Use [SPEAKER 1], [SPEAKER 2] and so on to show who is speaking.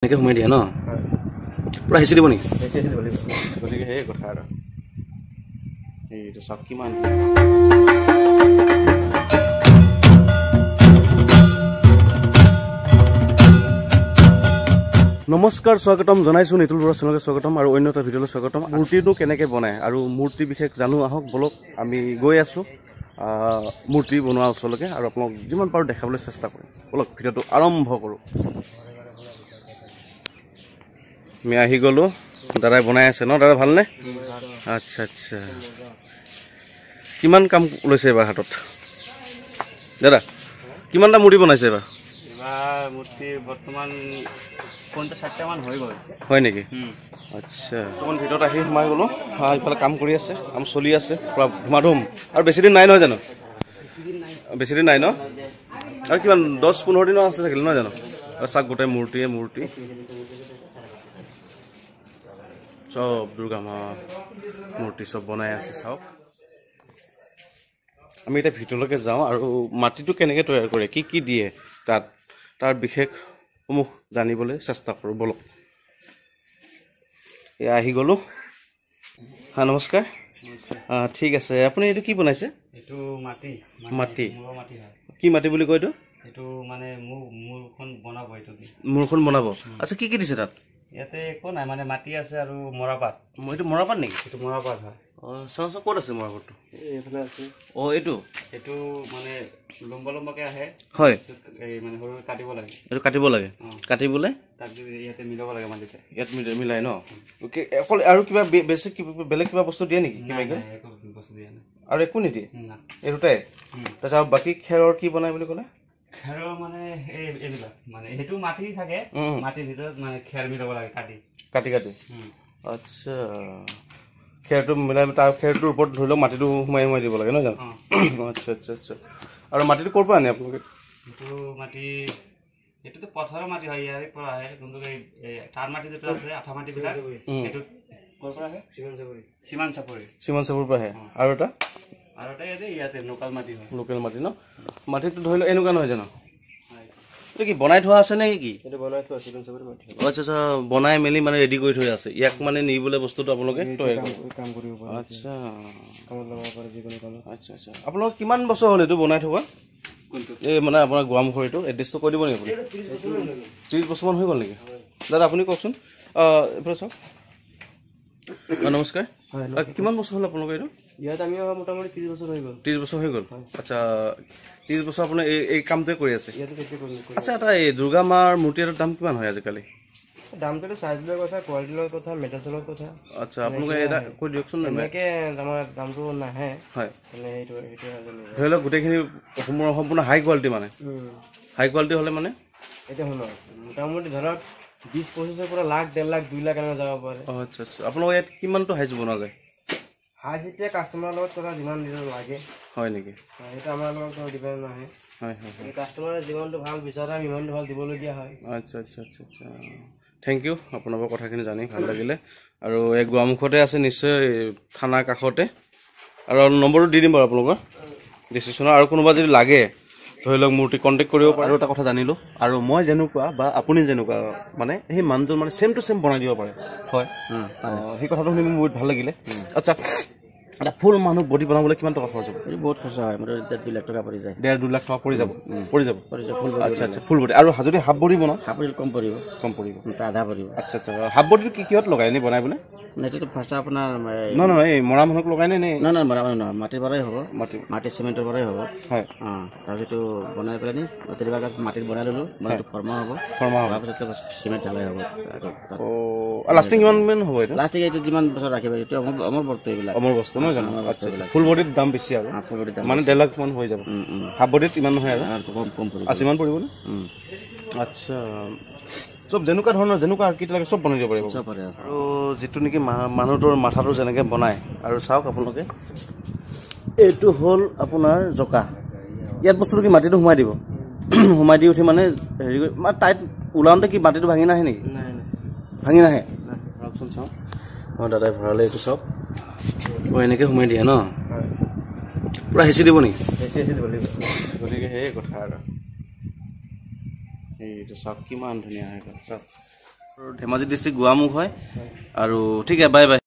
[SPEAKER 1] এনেকৈ সোমাই দিয়া ন পুৰা হেঁচি দিব নেকি
[SPEAKER 2] গতিকে সেই কথা আৰু এইটো চাওক কিমান
[SPEAKER 1] নমস্কাৰ স্বাগতম জনাইছোঁ নিতুল বৰুৱা চেনেললৈ স্বাগতম আৰু অন্য এটা ভিডিঅ'লৈ স্বাগতম মূৰ্তিটো কেনেকৈ বনায় আৰু মূৰ্তি বিশেষ জানো আহক বলক আমি গৈ আছোঁ মূৰ্তি বনোৱা ওচৰলৈকে আৰু আপোনাক যিমান পাৰোঁ দেখাবলৈ চেষ্টা কৰিম বলক ভিডিঅ'টো আৰম্ভ কৰোঁ আমি আহি গ'লোঁ দাদাই বনাই আছে ন দাদা ভালনে আচ্ছা আচ্ছা কিমান কাম লৈছে এবাৰ হাতত দাদা কিমানটা মূৰ্তি বনাইছে এবাৰ
[SPEAKER 2] মূৰ্তি বৰ্তমান 50-60মান হৈ গ'ল
[SPEAKER 1] হয় নেকি আচ্ছা অকণমান ভিতৰত আহি সোমাই গ'লোঁ ইফালে কাম কৰি আছে কাম চলি আছে পূৰা ধুমাধুম আৰু বেছিদিন নাই নহয় জানো বেছিদিন নাই ন আৰু কিমান 10-15 দিনৰ আছে থাকিলে নহয় জানো চাওক গোটেই মূৰ্তি চব দুৰ্গা মা মূৰ্তি চব বনাই আছে চাওক আমি এতিয়া ভিতৰলৈকে যাওঁ আৰু মাটিটো কেনেকৈ তৈয়াৰ কৰে কি কি দিয়ে তাত তাৰ বিশেষসমূহ জানিবলৈ চেষ্টা কৰোঁ বলক এয়া আহি গ'লোঁ নমস্কাৰ ঠিক আছে আপুনি এইটো কি বনাইছে
[SPEAKER 2] এইটো মাটি
[SPEAKER 1] কি মাটি বুলি কয় এইটো
[SPEAKER 2] এইটো মানে মূৰখন বনাব এইটো
[SPEAKER 1] মূৰখন বনাব আচ্ছা কি কি দিছে তাত
[SPEAKER 2] ইয়াতে একো নাই মানে মাটি আছে আৰু মৰাপাট
[SPEAKER 1] এইটো মৰাপাট নেকি
[SPEAKER 2] এইটো মৰাপাট হয়
[SPEAKER 1] চাওঁ ক'ত আছে মৰাপাটটো
[SPEAKER 2] এইফালে আছে
[SPEAKER 1] এইটো
[SPEAKER 2] মানে লম্বাকে আহে
[SPEAKER 1] হয়
[SPEAKER 2] এই মানে সৰু কাটিব লাগে
[SPEAKER 1] এইটো কাটিব লাগে কাটিবলৈ
[SPEAKER 2] তাক ইয়াতে মিলাব লাগে মাটিতে
[SPEAKER 1] ইয়াত মিলাই ন অকল আৰু কিবা বেছি বেলেগ কিবা বস্তু দিয়ে নেকি
[SPEAKER 2] বস্তু দিয়া নাই
[SPEAKER 1] আৰু একো নিদিয়ে এই দুটাই তাৰপিছত আৰু বাকী খেৰৰ কি বনাই বুলি ক'লে
[SPEAKER 2] খেৰৰ মানে এইবিলাক মানে সেইটো মাটি থাকে মাটিৰ ভিতৰত মানে খেৰ মিলাব লাগে কাটি
[SPEAKER 1] আচ্ছা খেৰটো মিলাই তাৰ খেৰটোৰ ওপৰত ধৰি লওক মাটিটো সোমাই দিব লাগে নহয় জানো আচ্ছা আচ্ছা আচ্ছা আৰু মাটিটো ক'ৰ পৰা আনে আপোনালোকে
[SPEAKER 2] এইটো মাটি এইটোতো পথাৰৰ মাটি হয় ইয়াৰে পৰা আহে কিন্তু এই তাৰ মাটি যিটো আছে আঠা মাটিবিলাক এইটো ক'ৰ পৰা আহে সীমান চাপৰিৰ
[SPEAKER 1] পৰা আহে আৰু এটা
[SPEAKER 2] ইয়াতে লোকেল মাটি হয়
[SPEAKER 1] লোকেল মাটি ন মাটিটো ধৰি লওক এনেকুৱা নহয় জানো এইটো কি বনাই থোৱা আছে নে কি
[SPEAKER 2] এইটো বনাই থোৱা সীমান চাপৰি মাটি
[SPEAKER 1] আচ্ছা আচ্ছা বনাই মেলি মানে ৰেডি কৰি থৈ আছে ইয়াক মানে নিবলৈ বস্তুটো আপোনালোকে
[SPEAKER 2] কাম কৰিব পাৰে
[SPEAKER 1] আচ্ছা
[SPEAKER 2] কামত লগাব পাৰে যিকোনো কামত
[SPEAKER 1] আচ্ছা আচ্ছা আপোনালোকৰ কিমান বছৰ হ'ল এইটো বনাই থকা এই মানে আপোনাৰ গোৱামুখৰিটো এড্ৰেছটো কৈ দিব নেকি আপুনি 30 বছৰমান হৈ গ'ল নেকি দাদা আপুনি কওকচোন এইফালে চাওক নমস্কাৰ কিমান বছৰ হ'ল আপোনালোকৰ এইটো
[SPEAKER 2] ইয়াত আমি মোটামুটি 30 বছৰ হৈ গ'ল
[SPEAKER 1] 30 বছৰ হৈ গ'ল আচ্ছা 30 বছৰ আপুনি এই কামটোৱে কৰি আছে আচ্ছা এটা এই দুৰ্গা মাৰ মূৰ্তি এটাৰ দাম কিমান হয় আজিকালি
[SPEAKER 2] দামটো চাইজ লৈ কথা কোৱালিটি লৈ কথা মেটেৰিয়েলৰ কথা
[SPEAKER 1] আচ্ছা আপোনালোকে এটা কৈ দিয়কচোন
[SPEAKER 2] এনেকৈ আমাৰ দামটো নাহে
[SPEAKER 1] হয়
[SPEAKER 2] মানে সেইটো
[SPEAKER 1] ধৰি লওক গোটেইখিনি সম্পূৰ্ণ হাই কোৱালিটি মানে হাই কোৱালিটি হ'লে মানে
[SPEAKER 2] এতিয়া শুনক মোটামুটি ধৰক 20-25ৰ পৰা লাখ 1.5 লাখ 2 লাখ এনেকৈ যাব পাৰে
[SPEAKER 1] আচ্ছা আচ্ছা আপোনালোকৰ ইয়াত কিমানটো হাইজ বনোৱা যায়
[SPEAKER 2] হাইজ এতিয়া কাষ্টমাৰৰ লগত কথা যিমান দিনৰ লাগে
[SPEAKER 1] হয় নেকি
[SPEAKER 2] সেইটো আমাৰ লগত কোনো ডিপেণ্ড নাহে
[SPEAKER 1] হয়
[SPEAKER 2] কাষ্টমাৰে যিমানটো ভাল বিচাৰে আমি ইমানটো ভাল দিবলগীয়া হয়
[SPEAKER 1] আচ্ছা আচ্ছা আচ্ছা আচ্ছা থেংক ইউ আপোনালোকৰ কথাখিনি জানি ভাল লাগিলে আৰু এই গোৱামুখতে আছে নিশ্চয় থানাৰ কাষতে আৰু নম্বৰটো দি দিম বাৰু আপোনালোকৰ ডিচিশ্যনৰ আৰু কোনোবা যদি লাগে ধৰি লওক মূৰ্তি কণ্টেক্ট কৰিব পাৰে আৰু এটা কথা জানিলোঁ আৰু মই যেনেকুৱা বা আপুনি যেনেকুৱা মানে সেই মানুহটো মানে ছেম টু ছেম বনাই দিব পাৰে হয় সেই কথাটো শুনি মোৰ বহুত ভাল লাগিলে আচ্ছা এটা ফুল মানুহ বডি বনাবলৈ কিমান টকা খৰচ হ'ব
[SPEAKER 2] বহুত খৰচা হয় মানে 1.5 লাখ টকা পৰি যায়
[SPEAKER 1] 1.5-2 লাখ টকা পৰি যাব আচ্ছা আচ্ছা ফুল বডি আৰু যদি হাফ বডি বনাওঁ
[SPEAKER 2] হাফ বডি কম পৰিব আধা পৰিব
[SPEAKER 1] আচ্ছা আচ্ছা হাফ বডিটো কিহত লগাই এনেই বনাই বোলে
[SPEAKER 2] এইটোতো ফাৰ্ষ্ট আপোনাৰ
[SPEAKER 1] নহয় এই মৰা মানুহক লগাই নে
[SPEAKER 2] নহয় মৰা মানুহ নহয় মাটিৰ পৰাই হ'ব মাটি চিমেণ্টৰ পৰাই হ'ব
[SPEAKER 1] হয়
[SPEAKER 2] তাৰপিছত বনাই পেলাই কেতিয়াবা মাটিত বনাই ল'লোঁ মাটিটো ফৰ্মা হ'ব হোৱাৰ পিছত চিমেণ্ট ঢালাই হ'ব
[SPEAKER 1] লাষ্টিং কিমান হ'ব এইটো
[SPEAKER 2] লাষ্টিং এইটো যিমান বছৰ ৰাখিব এইটো অমৰ বস্তু এইবিলাক
[SPEAKER 1] অমৰ বস্তু নহয় জানো আচ্ছা ফুল বডিৰ দাম বেছি আৰু মানে 1.5 লাখ মান হৈ যাব হাফ বডিত ইমান নহয় আৰু
[SPEAKER 2] কম পৰিব
[SPEAKER 1] 80 মান পৰিব নে আচ্ছা চব যেনেকুৱা ধৰণৰ যেনেকুৱা আৰ্কিট লাগে চব বনাই দিব পাৰিব আৰু যিটো নেকি মানুহটোৰ মাথাটো যেনেকৈ বনায় আৰু চাওক আপোনালোকে এইটো হ'ল আপোনাৰ জকা ইয়াত বস্তুটো কি মাটিটো সোমাই দিব সোমাই দি উঠি মানে হেৰি কৰি মানে টাইট ওলাওঁতে কি মাটিটো ভাঙি নাহে নেকি ভাঙি নাহে চাওকচোন চাওক অঁ দাদাই ভৰালে এইটো চাওক এনেকৈ সোমাই দিয়ে ন পুৰা হেঁচি দিব নেকি
[SPEAKER 2] হেঁচি দিব লাগিব
[SPEAKER 1] গতিকে সেই কথা আৰু এইটো চাওক কিমান ধুনীয়া হৈ গ'ল চাওক ধেমাজি ডিষ্ট্ৰিক্ট গোৱামুখ হয় আৰু ঠিক আছে বাই বাই